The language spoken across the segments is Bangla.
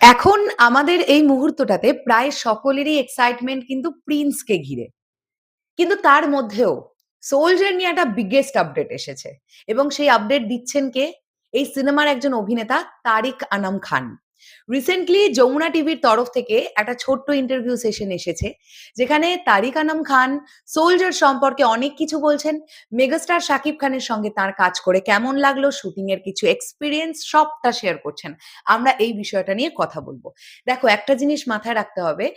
এখন আমাদের এই মুহূর্তটাতে প্রায় সকলেরই এক্সাইটমেন্ট কিন্তু প্রিন্সকে ঘিরে। কিন্তু তার মধ্যেও সোলজার নিয়ে একটা বিগেস্ট আপডেট এসেছে এবং সেই আপডেট দিচ্ছেন কে? এই সিনেমার একজন অভিনেতা তারিক আনাম খান। রিসেন্টলি যমুনা টিভির তরফ থেকে একটা ছোট্ট ইন্টারভিউ সেশন এসেছে, যেখানে তারিক আনাম খান সোলজার সম্পর্কে অনেক কিছু বলছেন। মেগাস্টার শাকিব খানের সঙ্গে তার কাজ করে কেমন লাগলো, শুটিং এর কিছু এক্সপেরিয়েন্স সবটা শেয়ার করছেন। আমরা এই বিষয়টা নিয়ে কথা বলবো। দেখো, একটা জিনিস মাথায় রাখতে হবে,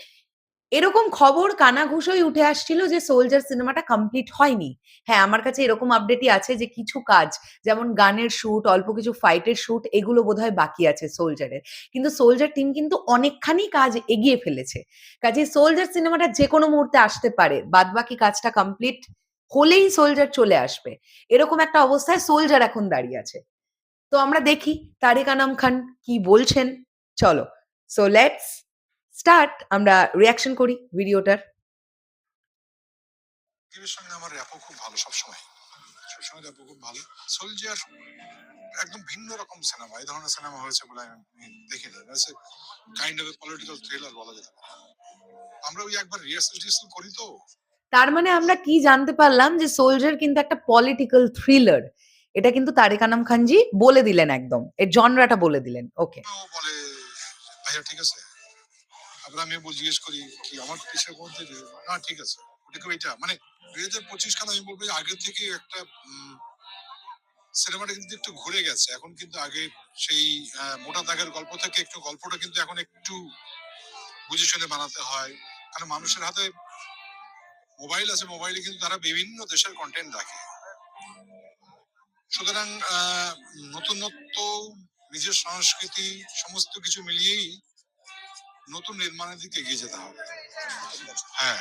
এরকম খবর কানাঘুষোই উঠে আসছিল যে 'সোলজার' সিনেমাটা কমপ্লিট হয়নি। হ্যাঁ, আমার কাছে এরকম আপডেটই আছে যে কিছু কাজ, যেমন গানের শুট, অল্প কিছু ফাইটের শুট, এগুলো বোধহয় বাকি আছে 'সোলজার' এর। কিন্তু 'সোলজার' টিম কিন্তু অনেকখানি কাজ এগিয়ে ফেলেছে। কাজেই 'সোলজার' সিনেমাটা যেকোনো মুহূর্তে আসতে পারে। বাদবাকি কাজটা কমপ্লিট হলেই 'সোলজার' চলে আসবে। এরকম একটা অবস্থায় 'সোলজার' এখন দাঁড়িয়ে আছে। তো আমরা দেখি তারিক আনাম খান কি বলছেন। চলো, সো লেটস স্টার্ট। আমরা রিঅ্যাকশন করি ভিডিওটার। টিভির সঙ্গে আমার র্যাপও খুব ভালো সবসময়। সবসময় র্যাপও খুব ভালো। সোলজার একদম ভিন্ন রকম সিনেমা। এই ধরনের সিনেমা হয়েছে বলে আমি দেখিনি। It's a kind of a political thriller বলা যেতে পারে। আমরা ওই একবার রিহার্সাল করি তো। তার মানে আমরা কি জানতে পারলাম যে 'সোলজার' কিন্তু একটা পলিটিক্যাল থ্রিলার। এটা কিন্তু তারিক আনাম খানজি বলে দিলেন একদম। এর জনরাটা বলে দিলেন। ওকে। ও বলে, ভাইয়া ঠিক আছে? তারপরে আমি জিজ্ঞেস করি কি আমার কিসের মধ্যে না ঠিক আছে। ওটা কি ওইটা? মানে 2025 খানে আমি বলবো যে আগে থেকে একটা সিনেমাটা কিন্তু একটু ঘুরে গেছে। এখন কিন্তু আগে সেই মোটা দাগের গল্প থেকে একটু গল্পটা কিন্তু এখন একটু বুঝে শুনে বানাতে হয়। কারণ মানুষের হাতে মোবাইল আছে, মোবাইলে কিন্তু তারা বিভিন্ন দেশের কন্টেন্ট দেখে। সুতরাং নতুনত্ব, নিজের সংস্কৃতি সমস্ত কিছু মিলিয়েই নতুন নির্মাণের দিকে এগিয়ে যেতে হবে। হ্যাঁ,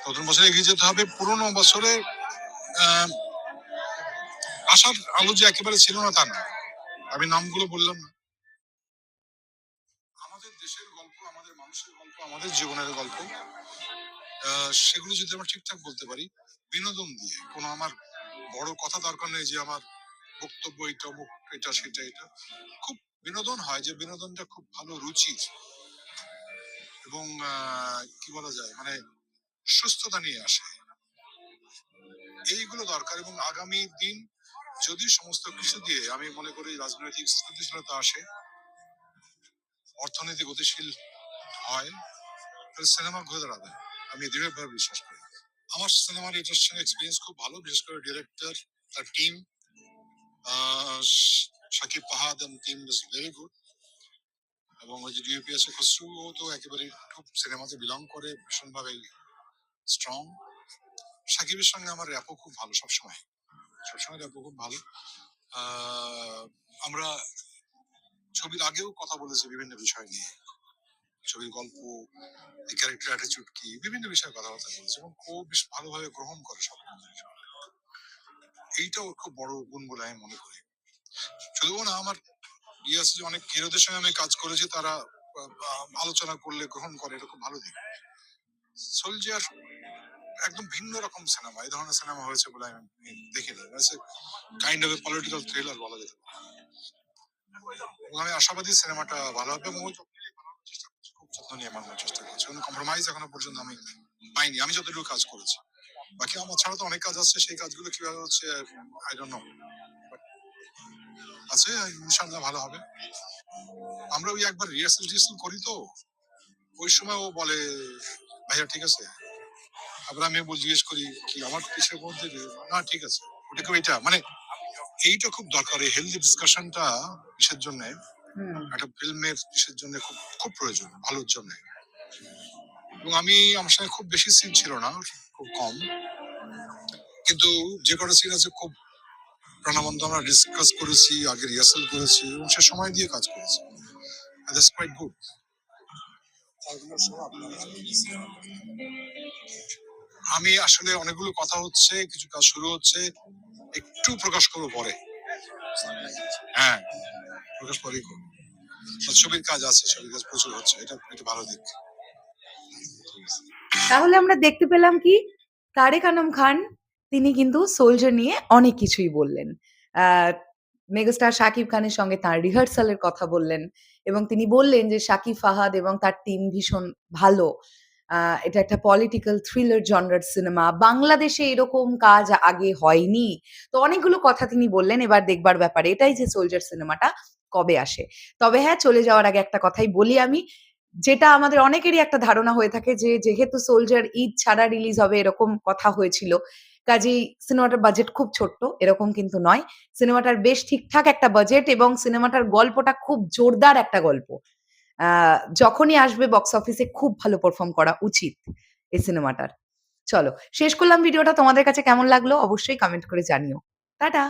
নতুন বছরে এগিয়ে যেতে হবে। পুরোনো বছরে আহ, আশার আলো যে একেবারে ছিল না তা না। আমি নামগুলো বললাম না। আমাদের দেশের গল্প, আমাদের মানুষের গল্প, আমাদের জীবনের গল্প, সেগুলো যদি আমরা ঠিকঠাক বলতে পারি বিনোদন দিয়ে, কোনো আমার বড় কথা দরকার নেই যে আমার বক্তব্য এটা এটা সেটা এটা, খুব বিনোদন হয় যে বিনোদনটা খুব ভালো রুচির এবং কি বলা যায় মানে সুস্থতা নিয়ে আসে, এইগুলো দরকার। এবং আগামী দিন যদি সমস্ত কিছু দিয়ে আমি মনে করি রাজনৈতিক স্থিতিশীলতা আসে, অর্থনীতি গতিশীল হয়, তাহলে সিনেমা ঘুরে দাঁড়াবে। আমি দৃঢ়ভাবে বিশ্বাস করি। আমার সিনেমার এটার সঙ্গে এক্সপিরিয়েন্স খুব ভালো, বিশেষ করে ডিরেক্টর, তার team, Shakib Fahad and team is very good. এবং ওই যে ডিওপি আছে খসরু, ও তো একেবারে খুব সিনেমাতে বিলং করে, ভীষণভাবে স্ট্রং। সাকিবের সঙ্গে আমার র্যাপও খুব ভালো সবসময়। সবসময় র্যাপও খুব ভালো। আমরা ছবির আগেও কথা বলেছি বিভিন্ন বিষয় নিয়ে, ছবির গল্প, ক্যারেক্টার অ্যাটিটিউড কি, বিভিন্ন বিষয়ে কথাবার্তা বলেছি এবং ও বেশ ভালোভাবে গ্রহণ করে সব। এইটাও খুব বড় গুণ বলে আমি মনে করি। শুধু না, আমার আছে যে অনেক হিরোদের সঙ্গে আমি কাজ করেছি, তারা আলোচনা করলে গ্রহণ করে, এটা খুব ভালো দিক। সোলজার একদম ভিন্ন রকম সিনেমা। এই ধরনের সিনেমা হয়েছে বলে আমি দেখিনি। It's a kind of a political thriller বলা যেতে পারে। এবং আমি আশাবাদী সিনেমাটা ভালো হবে এবং ওই যত্ন নিয়ে বানানোর চেষ্টা করছি, খুব যত্ন নিয়ে বানানোর চেষ্টা করছি। কোনো কম্প্রোমাইজ এখনো পর্যন্ত আমি পাইনি, আমি যতটুকু কাজ করেছি। বাকি আমার ছাড়া তো অনেক কাজ আছে, সেই কাজগুলো কিভাবে হচ্ছে আই ডোন্ট নো, আছে ইনশাআল্লাহ ভালো হবে। আমরা ওই একবার রিহার্সাল করি তো, ওই সময় ও বলে, ভাইয়া ঠিক আছে? তারপরে আমি জিজ্ঞেস করি কি আমার কিসের মধ্যে না ঠিক আছে। ওটা কি ওইটা? মানে এইটা খুব দরকার, এই হেলদি ডিসকাশনটা কিসের জন্য, একটা ফিল্মের কিসের জন্য খুব খুব প্রয়োজন, ভালোর জন্য। এবং আমার সঙ্গে খুব বেশি সিন ছিল না, খুব কম, কিন্তু যে কটা সিন আছে খুব প্রাণবন্ত আমরা ডিসকাস করেছি, আগে রিহার্সাল করেছি এবং সে সময় দিয়ে কাজ করেছি। That's quite good. আমি আসলে অনেকগুলো কথা হচ্ছে, কিছু কাজ শুরু হচ্ছে, একটু প্রকাশ করবো পরে। হ্যাঁ, প্রকাশ পরেই করবো। ছবির কাজ আছে, ছবির কাজ প্রচুর হচ্ছে, এটা একটা ভালো দিক। তাহলে আমরা দেখতে পেলাম কি, তারেক আনাম খান তিনি কিন্তু 'সোলজার' নিয়ে অনেক কিছুই বললেন। আ মেগাস্টার শাকিব খানের সঙ্গে তার রিহার্সাল এর কথা বললেন এবং তিনি বললেন যে শাকিব ফাহাদ এবং তার টিম ভীষণ ভালো। এটা একটা পলিটিক্যাল থ্রিলার জনরার সিনেমা। বাংলাদেশে এরকম কাজ আগে হয়নি। তো অনেকগুলো কথা তিনি বললেন এবার দেখবার ব্যাপারে এটাই যে 'সোলজার' সিনেমাটা কবে আসে। তবে হ্যাঁ, চলে যাওয়ার আগে একটা কথাই বলি আমি, যেটা আমাদের অনেকেরই একটা ধারণা হয়ে থাকে যে যেহেতু 'সোলজার' ঈদ ছাড়া রিলিজ হবে এরকম কথা হয়েছিল। কাজেই সিনেমাটার বাজেট খুব ছোট্ট, এরকম কিন্তু নয়। সিনেমাটার বেশ ঠিকঠাক একটা বাজেট এবং সিনেমাটার গল্পটা খুব জোরদার একটা গল্প। আ যখনই আসবে বক্স অফিসে খুব ভালো পারফর্ম করা উচিত এই সিনেমাটার। চলো, শেষ করলাম ভিডিওটা। তোমাদের কাছে কেমন লাগলো অবশ্যই কমেন্ট করে জানিও। টাটা।